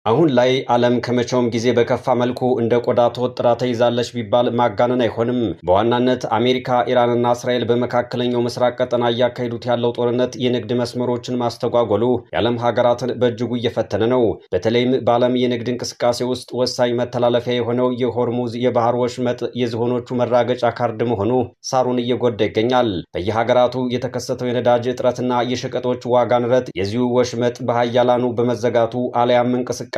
አሁን ላይ ዓለም ከመቼውም ጊዜ በከፋ መልኩ እንደ ቆዳ ተወጥራ ተይዛለች ቢባል ማጋነን አይሆንም። በዋናነት አሜሪካ፣ ኢራንና እስራኤል በመካከለኛው ምስራቅ ቀጠና እያካሄዱት ያለው ጦርነት የንግድ መስመሮችን ማስተጓጎሉ የዓለም ሀገራትን በእጅጉ እየፈተነ ነው። በተለይም በዓለም የንግድ እንቅስቃሴ ውስጥ ወሳኝ መተላለፊያ የሆነው የሆርሙዝ የባህር ወሽመጥ የዝሆኖቹ መራገጫ ካርድ መሆኑ ሳሩን እየጎዳ ይገኛል። በየሀገራቱ የተከሰተው የነዳጅ እጥረትና የሸቀጦች ዋጋ ንረት የዚሁ ወሽመጥ በሀያላኑ በመዘጋቱ አልያም እንቅስቃሴው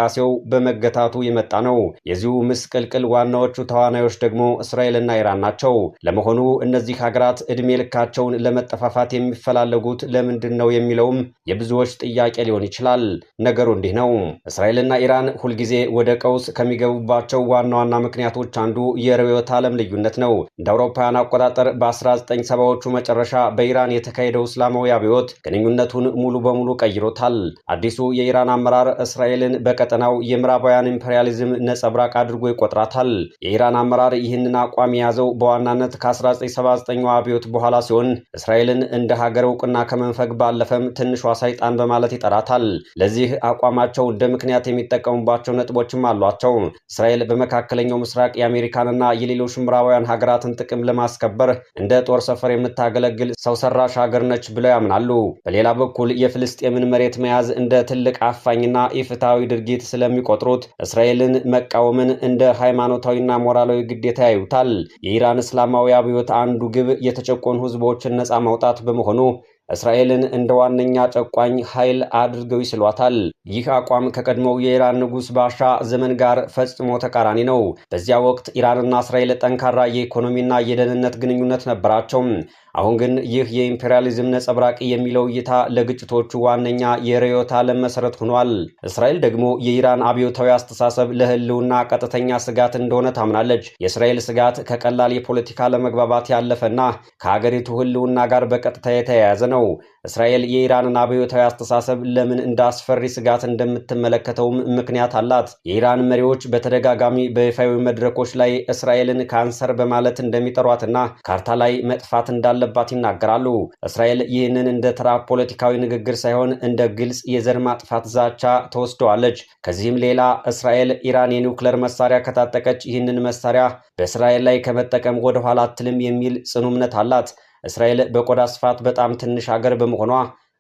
በመገታቱ የመጣ ነው። የዚሁ ምስቅልቅል ዋናዎቹ ተዋናዮች ደግሞ እስራኤልና ኢራን ናቸው። ለመሆኑ እነዚህ ሀገራት ዕድሜ ልካቸውን ለመጠፋፋት የሚፈላለጉት ለምንድን ነው የሚለውም የብዙዎች ጥያቄ ሊሆን ይችላል። ነገሩ እንዲህ ነው። እስራኤልና ኢራን ሁልጊዜ ወደ ቀውስ ከሚገቡባቸው ዋና ዋና ምክንያቶች አንዱ የርዕዮተ ዓለም ልዩነት ነው። እንደ አውሮፓውያን አቆጣጠር በ1970ዎቹ መጨረሻ በኢራን የተካሄደው እስላማዊ አብዮት ግንኙነቱን ሙሉ በሙሉ ቀይሮታል። አዲሱ የኢራን አመራር እስራኤልን በቀጠናው የምዕራባውያን ኢምፔሪያሊዝም ነጸብራቅ አድርጎ ይቆጥራታል። የኢራን አመራር ይህንን አቋም የያዘው በዋናነት ከ1979 አብዮት በኋላ ሲሆን እስራኤልን እንደ ሀገር እውቅና ከመንፈግ ባለፈም ትንሿ ሰይጣን በማለት ይጠራታል። ለዚህ አቋማቸው እንደ ምክንያት የሚጠቀሙባቸው ነጥቦችም አሏቸው። እስራኤል በመካከለኛው ምስራቅ የአሜሪካንና የሌሎች ምዕራባውያን ሀገራትን ጥቅም ለማስከበር እንደ ጦር ሰፈር የምታገለግል ሰው ሰራሽ ሀገር ነች ብለው ያምናሉ። በሌላ በኩል የፍልስጤምን መሬት መያዝ እንደ ትልቅ አፋኝና ኢፍትሐዊ ድርጊት ስለሚቆጥሩት እስራኤልን መቃወምን እንደ ሃይማኖታዊና ሞራላዊ ግዴታ ያዩታል። የኢራን እስላማዊ አብዮት አንዱ ግብ የተጨቆኑ ህዝቦችን ነፃ ማውጣት በመሆኑ እስራኤልን እንደ ዋነኛ ጨቋኝ ኃይል አድርገው ይስሏታል። ይህ አቋም ከቀድሞው የኢራን ንጉሥ ባሻ ዘመን ጋር ፈጽሞ ተቃራኒ ነው። በዚያ ወቅት ኢራንና እስራኤል ጠንካራ የኢኮኖሚና የደህንነት ግንኙነት ነበራቸው። አሁን ግን ይህ የኢምፔሪያሊዝም ነጸብራቅ የሚለው እይታ ለግጭቶቹ ዋነኛ የርዕዮተ ዓለም መሰረት ሆኗል። እስራኤል ደግሞ የኢራን አብዮታዊ አስተሳሰብ ለህልውና ቀጥተኛ ስጋት እንደሆነ ታምናለች። የእስራኤል ስጋት ከቀላል የፖለቲካ ለመግባባት ያለፈና ከሀገሪቱ ህልውና ጋር በቀጥታ የተያያዘ ነው። እስራኤል የኢራንን አብዮታዊ አስተሳሰብ ለምን እንደ አስፈሪ ስጋት እንደምትመለከተውም ምክንያት አላት። የኢራን መሪዎች በተደጋጋሚ በይፋዊ መድረኮች ላይ እስራኤልን ካንሰር በማለት እንደሚጠሯትና ካርታ ላይ መጥፋት እንዳለባት ይናገራሉ። እስራኤል ይህንን እንደ ተራ ፖለቲካዊ ንግግር ሳይሆን እንደ ግልጽ የዘር ማጥፋት ዛቻ ተወስደዋለች። ከዚህም ሌላ እስራኤል ኢራን የኒውክሌር መሳሪያ ከታጠቀች ይህንን መሳሪያ በእስራኤል ላይ ከመጠቀም ወደ ኋላ አትልም የሚል ጽኑ እምነት አላት። እስራኤል በቆዳ ስፋት በጣም ትንሽ ሀገር በመሆኗ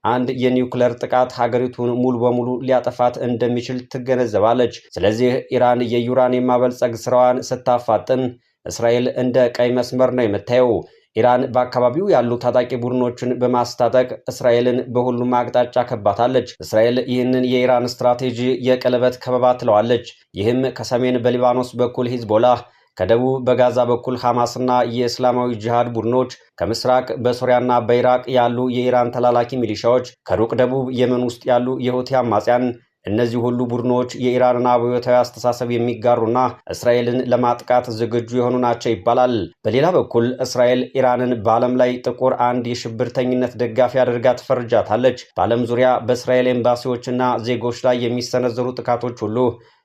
አንድ የኒውክሌር ጥቃት ሀገሪቱን ሙሉ በሙሉ ሊያጠፋት እንደሚችል ትገነዘባለች። ስለዚህ ኢራን የዩራኒየም ማበልጸግ ስራዋን ስታፋጥን እስራኤል እንደ ቀይ መስመር ነው የምታየው። ኢራን በአካባቢው ያሉ ታጣቂ ቡድኖችን በማስታጠቅ እስራኤልን በሁሉም አቅጣጫ ከባታለች። እስራኤል ይህንን የኢራን ስትራቴጂ የቀለበት ከበባ ትለዋለች። ይህም ከሰሜን በሊባኖስ በኩል ሂዝቦላህ፣ ከደቡብ በጋዛ በኩል ሐማስና የእስላማዊ ጂሃድ ቡድኖች፣ ከምስራቅ በሶሪያና በኢራቅ ያሉ የኢራን ተላላኪ ሚሊሻዎች፣ ከሩቅ ደቡብ የመን ውስጥ ያሉ የሁቲ አማጽያን፣ እነዚህ ሁሉ ቡድኖች የኢራንን አብዮታዊ አስተሳሰብ የሚጋሩና እስራኤልን ለማጥቃት ዝግጁ የሆኑ ናቸው ይባላል። በሌላ በኩል እስራኤል ኢራንን በዓለም ላይ ጥቁር አንድ የሽብርተኝነት ደጋፊ አድርጋ ትፈርጃታለች። በዓለም ዙሪያ በእስራኤል ኤምባሲዎችና ዜጎች ላይ የሚሰነዘሩ ጥቃቶች ሁሉ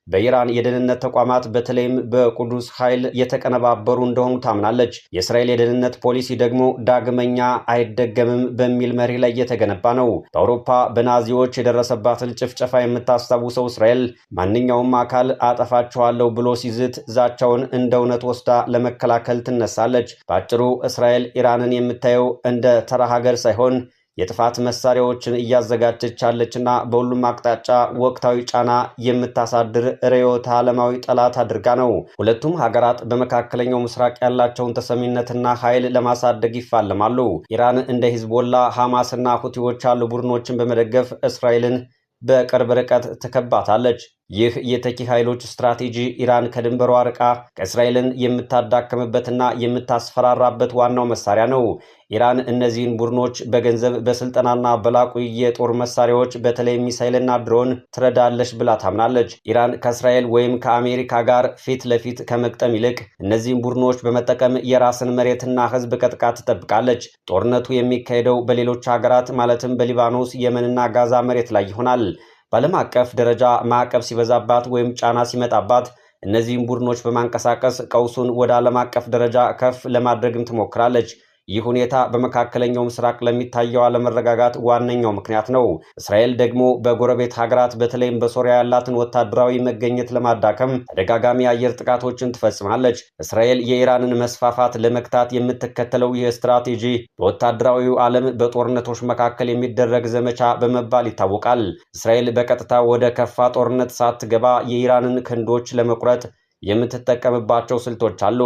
በኢራን የደህንነት ተቋማት በተለይም በቁዱስ ኃይል የተቀነባበሩ እንደሆኑ ታምናለች። የእስራኤል የደህንነት ፖሊሲ ደግሞ ዳግመኛ አይደገምም በሚል መሪ ላይ የተገነባ ነው። በአውሮፓ በናዚዎች የደረሰባትን ጭፍጨፋ የምታስታውሰው እስራኤል ማንኛውም አካል አጠፋችኋለሁ ብሎ ሲዝት ዛቻውን እንደ እውነት ወስዳ ለመከላከል ትነሳለች። በአጭሩ እስራኤል ኢራንን የምታየው እንደ ተራ ሀገር ሳይሆን የጥፋት መሳሪያዎችን እያዘጋጀች ያለችና በሁሉም አቅጣጫ ወቅታዊ ጫና የምታሳድር ርዕዮተ ዓለማዊ ጠላት አድርጋ ነው። ሁለቱም ሀገራት በመካከለኛው ምስራቅ ያላቸውን ተሰሚነትና ኃይል ለማሳደግ ይፋለማሉ። ኢራን እንደ ሂዝቦላ፣ ሐማስና ሁቲዎች ያሉ ቡድኖችን በመደገፍ እስራኤልን በቅርብ ርቀት ትከባታለች። ይህ የተኪ ኃይሎች ስትራቴጂ ኢራን ከድንበሯ ርቃ ከእስራኤልን የምታዳክምበትና የምታስፈራራበት ዋናው መሳሪያ ነው። ኢራን እነዚህን ቡድኖች በገንዘብ በስልጠናና በላቁ የጦር መሳሪያዎች በተለይ ሚሳይልና ድሮን ትረዳለች ብላ ታምናለች። ኢራን ከእስራኤል ወይም ከአሜሪካ ጋር ፊት ለፊት ከመቅጠም ይልቅ እነዚህን ቡድኖች በመጠቀም የራስን መሬትና ሕዝብ ቀጥቃ ትጠብቃለች። ጦርነቱ የሚካሄደው በሌሎች ሀገራት ማለትም በሊባኖስ፣ የመንና ጋዛ መሬት ላይ ይሆናል። በዓለም አቀፍ ደረጃ ማዕቀብ ሲበዛባት ወይም ጫና ሲመጣባት እነዚህን ቡድኖች በማንቀሳቀስ ቀውሱን ወደ ዓለም አቀፍ ደረጃ ከፍ ለማድረግም ትሞክራለች። ይህ ሁኔታ በመካከለኛው ምስራቅ ለሚታየው አለመረጋጋት ዋነኛው ምክንያት ነው። እስራኤል ደግሞ በጎረቤት ሀገራት በተለይም በሶሪያ ያላትን ወታደራዊ መገኘት ለማዳከም ተደጋጋሚ የአየር ጥቃቶችን ትፈጽማለች። እስራኤል የኢራንን መስፋፋት ለመግታት የምትከተለው ይህ ስትራቴጂ በወታደራዊው ዓለም በጦርነቶች መካከል የሚደረግ ዘመቻ በመባል ይታወቃል። እስራኤል በቀጥታ ወደ ከፋ ጦርነት ሳትገባ የኢራንን ክንዶች ለመቁረጥ የምትጠቀምባቸው ስልቶች አሉ።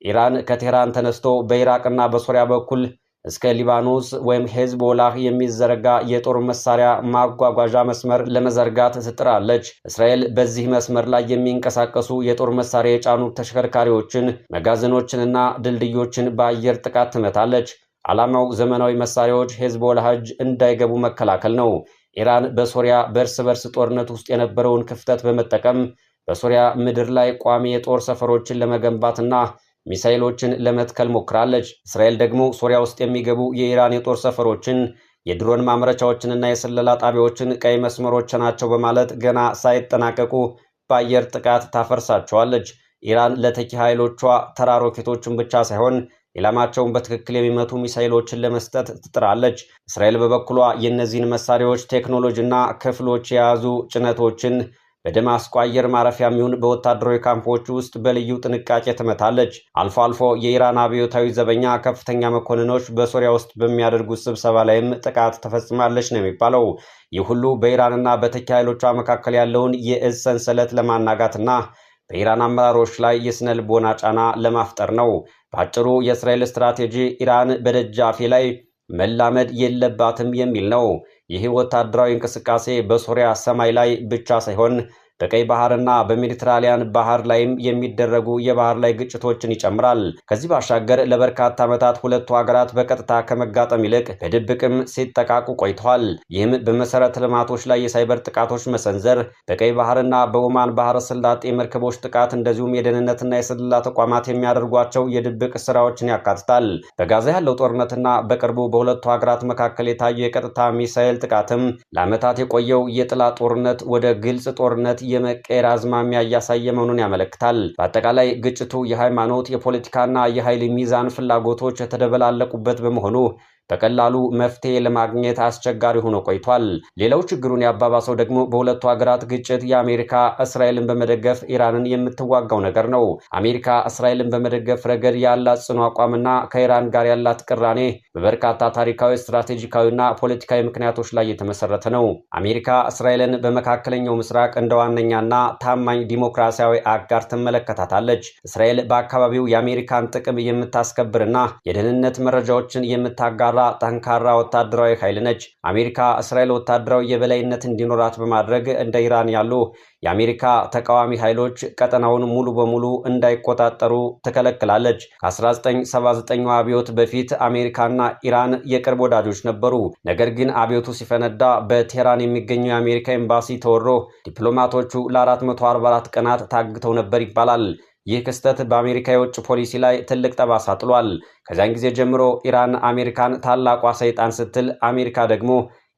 ኢራን ከቴህራን ተነስቶ በኢራቅና በሶሪያ በኩል እስከ ሊባኖስ ወይም ሄዝቦላህ የሚዘረጋ የጦር መሳሪያ ማጓጓዣ መስመር ለመዘርጋት ትጥራለች። እስራኤል በዚህ መስመር ላይ የሚንቀሳቀሱ የጦር መሳሪያ የጫኑ ተሽከርካሪዎችን፣ መጋዘኖችንና ድልድዮችን በአየር ጥቃት ትመታለች። ዓላማው ዘመናዊ መሳሪያዎች ሄዝቦላህ እጅ እንዳይገቡ መከላከል ነው። ኢራን በሶሪያ በእርስ በርስ ጦርነት ውስጥ የነበረውን ክፍተት በመጠቀም በሶሪያ ምድር ላይ ቋሚ የጦር ሰፈሮችን ለመገንባትና ሚሳኤሎችን ለመትከል ሞክራለች። እስራኤል ደግሞ ሶሪያ ውስጥ የሚገቡ የኢራን የጦር ሰፈሮችን፣ የድሮን ማምረቻዎችንና የስለላ ጣቢያዎችን ቀይ መስመሮች ናቸው በማለት ገና ሳይጠናቀቁ በአየር ጥቃት ታፈርሳቸዋለች። ኢራን ለተኪ ኃይሎቿ ተራ ሮኬቶችን ብቻ ሳይሆን ኢላማቸውን በትክክል የሚመቱ ሚሳኤሎችን ለመስጠት ትጥራለች። እስራኤል በበኩሏ የእነዚህን መሳሪያዎች ቴክኖሎጂና ክፍሎች የያዙ ጭነቶችን በደማስቆ አየር ማረፊያ የሚሆን በወታደራዊ ካምፖች ውስጥ በልዩ ጥንቃቄ ትመታለች። አልፎ አልፎ የኢራን አብዮታዊ ዘበኛ ከፍተኛ መኮንኖች በሶሪያ ውስጥ በሚያደርጉት ስብሰባ ላይም ጥቃት ተፈጽማለች ነው የሚባለው። ይህ ሁሉ በኢራንና በተኪ ኃይሎቿ መካከል ያለውን የእዝ ሰንሰለት ለማናጋትና በኢራን አመራሮች ላይ የስነ ልቦና ጫና ለማፍጠር ነው። በአጭሩ የእስራኤል ስትራቴጂ ኢራን በደጃፌ ላይ መላመድ የለባትም የሚል ነው። ይህ ወታደራዊ እንቅስቃሴ በሶሪያ ሰማይ ላይ ብቻ ሳይሆን በቀይ ባህርና በሜዲትራሊያን ባህር ላይም የሚደረጉ የባህር ላይ ግጭቶችን ይጨምራል። ከዚህ ባሻገር ለበርካታ ዓመታት ሁለቱ ሀገራት በቀጥታ ከመጋጠም ይልቅ በድብቅም ሲጠቃቁ ቆይተዋል። ይህም በመሰረተ ልማቶች ላይ የሳይበር ጥቃቶች መሰንዘር፣ በቀይ ባህርና በኦማን ባህረ ሰላጤ መርከቦች ጥቃት፣ እንደዚሁም የደህንነትና የስለላ ተቋማት የሚያደርጓቸው የድብቅ ስራዎችን ያካትታል። በጋዛ ያለው ጦርነትና በቅርቡ በሁለቱ ሀገራት መካከል የታየው የቀጥታ ሚሳኤል ጥቃትም ለዓመታት የቆየው የጥላ ጦርነት ወደ ግልጽ ጦርነት የመቀየር አዝማሚያ እያሳየ መሆኑን ያመለክታል። በአጠቃላይ ግጭቱ የሃይማኖት፣ የፖለቲካና የኃይል ሚዛን ፍላጎቶች የተደበላለቁበት በመሆኑ በቀላሉ መፍትሄ ለማግኘት አስቸጋሪ ሆኖ ቆይቷል። ሌላው ችግሩን ያባባሰው ደግሞ በሁለቱ ሀገራት ግጭት የአሜሪካ እስራኤልን በመደገፍ ኢራንን የምትዋጋው ነገር ነው። አሜሪካ እስራኤልን በመደገፍ ረገድ ያላት ጽኑ አቋምና ከኢራን ጋር ያላት ቅራኔ በበርካታ ታሪካዊ፣ ስትራቴጂካዊና ፖለቲካዊ ምክንያቶች ላይ የተመሰረተ ነው። አሜሪካ እስራኤልን በመካከለኛው ምስራቅ እንደ ዋነኛና ታማኝ ዲሞክራሲያዊ አጋር ትመለከታታለች። እስራኤል በአካባቢው የአሜሪካን ጥቅም የምታስከብርና የደህንነት መረጃዎችን የምታጋራ ጠንካራ ወታደራዊ ኃይል ነች። አሜሪካ እስራኤል ወታደራዊ የበላይነት እንዲኖራት በማድረግ እንደ ኢራን ያሉ የአሜሪካ ተቃዋሚ ኃይሎች ቀጠናውን ሙሉ በሙሉ እንዳይቆጣጠሩ ትከለክላለች። ከ1979 አብዮት በፊት አሜሪካና ኢራን የቅርብ ወዳጆች ነበሩ። ነገር ግን አብዮቱ ሲፈነዳ በቴህራን የሚገኘው የአሜሪካ ኤምባሲ ተወሮ ዲፕሎማቶቹ ለ444 ቀናት ታግተው ነበር ይባላል። ይህ ክስተት በአሜሪካ የውጭ ፖሊሲ ላይ ትልቅ ጠባሳ ጥሏል። ከዚያን ጊዜ ጀምሮ ኢራን አሜሪካን ታላቋ ሰይጣን ስትል፣ አሜሪካ ደግሞ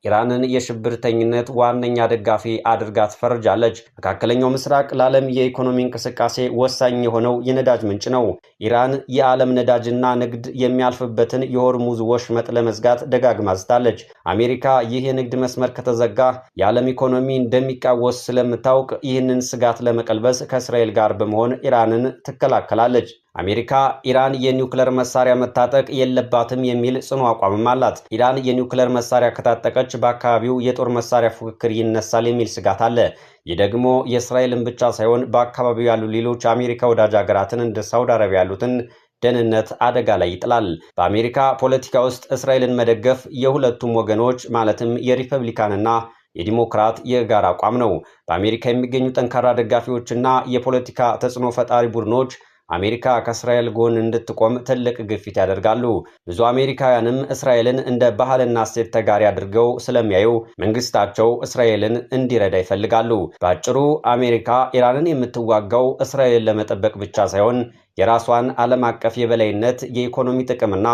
ኢራንን የሽብርተኝነት ዋነኛ ደጋፊ አድርጋ ትፈርጃለች። መካከለኛው ምስራቅ ለዓለም የኢኮኖሚ እንቅስቃሴ ወሳኝ የሆነው የነዳጅ ምንጭ ነው። ኢራን የዓለም ነዳጅና ንግድ የሚያልፍበትን የሆርሙዝ ወሽመጥ ለመዝጋት ደጋግማ ዝታለች። አሜሪካ ይህ የንግድ መስመር ከተዘጋ የዓለም ኢኮኖሚ እንደሚቃወስ ስለምታውቅ ይህንን ስጋት ለመቀልበስ ከእስራኤል ጋር በመሆን ኢራንን ትከላከላለች። አሜሪካ ኢራን የኒውክሌር መሳሪያ መታጠቅ የለባትም የሚል ጽኑ አቋምም አላት። ኢራን የኒውክሌር መሳሪያ ከታጠቀች በአካባቢው የጦር መሳሪያ ፉክክር ይነሳል የሚል ስጋት አለ። ይህ ደግሞ የእስራኤልን ብቻ ሳይሆን በአካባቢው ያሉ ሌሎች አሜሪካ ወዳጅ ሀገራትን እንደ ሳውዲ አረቢያ ያሉትን ደህንነት አደጋ ላይ ይጥላል። በአሜሪካ ፖለቲካ ውስጥ እስራኤልን መደገፍ የሁለቱም ወገኖች ማለትም የሪፐብሊካንና የዲሞክራት የጋራ አቋም ነው። በአሜሪካ የሚገኙ ጠንካራ ደጋፊዎችና የፖለቲካ ተጽዕኖ ፈጣሪ ቡድኖች አሜሪካ ከእስራኤል ጎን እንድትቆም ትልቅ ግፊት ያደርጋሉ። ብዙ አሜሪካውያንም እስራኤልን እንደ ባህልና እሴት ተጋሪ አድርገው ስለሚያዩ መንግስታቸው እስራኤልን እንዲረዳ ይፈልጋሉ። በአጭሩ አሜሪካ ኢራንን የምትዋጋው እስራኤልን ለመጠበቅ ብቻ ሳይሆን የራሷን ዓለም አቀፍ የበላይነት፣ የኢኮኖሚ ጥቅምና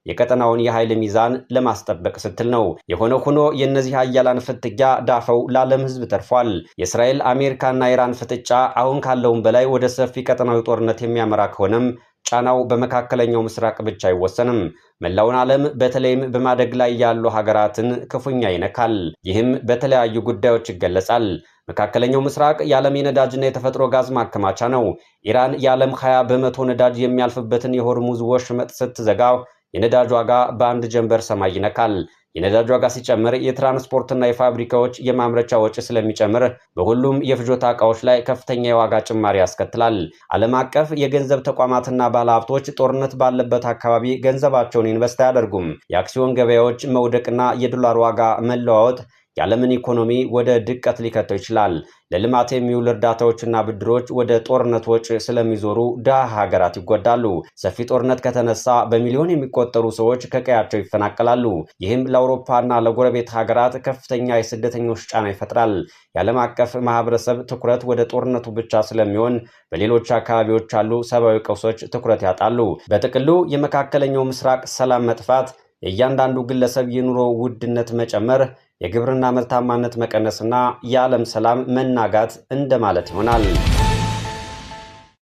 የቀጠናውን የኃይል ሚዛን ለማስጠበቅ ስትል ነው። የሆነ ሆኖ የእነዚህ ኃያላን ፍትጊያ ዳፈው ለዓለም ሕዝብ ተርፏል። የእስራኤል አሜሪካና ኢራን ፍጥጫ አሁን ካለውም በላይ ወደ ሰፊ ቀጠናዊ ጦርነት የሚያመራ ከሆነም ጫናው በመካከለኛው ምስራቅ ብቻ አይወሰንም። መላውን ዓለም በተለይም በማደግ ላይ ያሉ ሀገራትን ክፉኛ ይነካል። ይህም በተለያዩ ጉዳዮች ይገለጻል። መካከለኛው ምስራቅ የዓለም የነዳጅና የተፈጥሮ ጋዝ ማከማቻ ነው። ኢራን የዓለም 20 በመቶ ነዳጅ የሚያልፍበትን የሆርሙዝ ወሽመጥ ስትዘጋው የነዳጅ ዋጋ በአንድ ጀንበር ሰማይ ይነካል። የነዳጅ ዋጋ ሲጨምር የትራንስፖርትና የፋብሪካዎች የማምረቻ ወጪ ስለሚጨምር በሁሉም የፍጆታ ዕቃዎች ላይ ከፍተኛ የዋጋ ጭማሪ ያስከትላል። ዓለም አቀፍ የገንዘብ ተቋማትና ባለሀብቶች ጦርነት ባለበት አካባቢ ገንዘባቸውን ኢንቨስት አያደርጉም። የአክሲዮን ገበያዎች መውደቅና የዶላር ዋጋ መለዋወጥ የዓለምን ኢኮኖሚ ወደ ድቀት ሊከተው ይችላል። ለልማት የሚውል እርዳታዎችና ብድሮች ወደ ጦርነት ወጪ ስለሚዞሩ ድሃ ሀገራት ይጎዳሉ። ሰፊ ጦርነት ከተነሳ በሚሊዮን የሚቆጠሩ ሰዎች ከቀያቸው ይፈናቀላሉ። ይህም ለአውሮፓና ለጎረቤት ሀገራት ከፍተኛ የስደተኞች ጫና ይፈጥራል። የዓለም አቀፍ ማህበረሰብ ትኩረት ወደ ጦርነቱ ብቻ ስለሚሆን በሌሎች አካባቢዎች ያሉ ሰብአዊ ቀውሶች ትኩረት ያጣሉ። በጥቅሉ የመካከለኛው ምስራቅ ሰላም መጥፋት የእያንዳንዱ ግለሰብ የኑሮ ውድነት መጨመር፣ የግብርና ምርታማነት መቀነስና የዓለም ሰላም መናጋት እንደማለት ይሆናል።